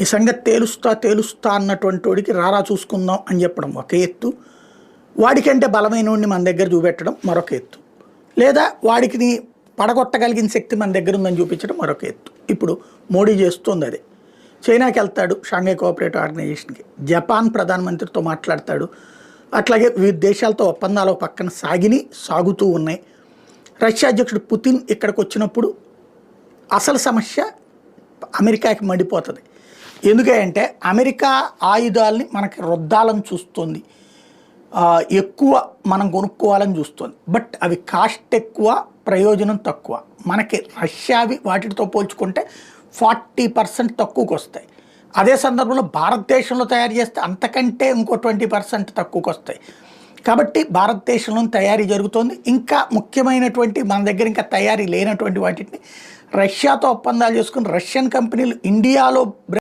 ఈ సంగతి తేలుస్తా అన్నటువంటి వాడికి రారా చూసుకుందాం అని చెప్పడం ఒక ఎత్తు, వాడికంటే బలమైనోడిని మన దగ్గర చూపెట్టడం మరొక ఎత్తు, లేదా వాడికి పడగొట్టగలిగిన శక్తి మన దగ్గర ఉందని చూపించడం మరొక ఎత్తు. ఇప్పుడు మోడీ చేస్తుంది అదే. చైనాకి వెళ్తాడు, షాంఘై కోఆపరేటివ్ ఆర్గనైజేషన్కి, జపాన్ ప్రధానమంత్రితో మాట్లాడతాడు. అట్లాగే వివిధ దేశాలతో ఒప్పందాలు పక్కన సాగుతూ ఉన్నాయి. రష్యా అధ్యక్షుడు పుతిన్ ఇక్కడికి వచ్చినప్పుడు అసలు సమస్య అమెరికాకి మండిపోతుంది. ఎందుకంటే అమెరికా ఆయుధాలని మనకి రుద్దాలని చూస్తుంది, ఎక్కువ మనం కొనుక్కోవాలని చూస్తుంది. బట్ అవి కాస్ట్ ఎక్కువ, ప్రయోజనం తక్కువ. మనకి రష్యావి వాటితో పోల్చుకుంటే 40% తక్కువకు వస్తాయి. అదే సందర్భంలో భారతదేశంలో తయారు చేస్తే అంతకంటే ఇంకో 20% తక్కువకు వస్తాయి. కాబట్టి భారతదేశంలో తయారీ జరుగుతోంది. ఇంకా ముఖ్యమైనటువంటి మన దగ్గర ఇంకా తయారీ లేనటువంటి వాటిని రష్యాతో ఒప్పందాలు చేసుకుని రష్యన్ కంపెనీలు ఇండియాలో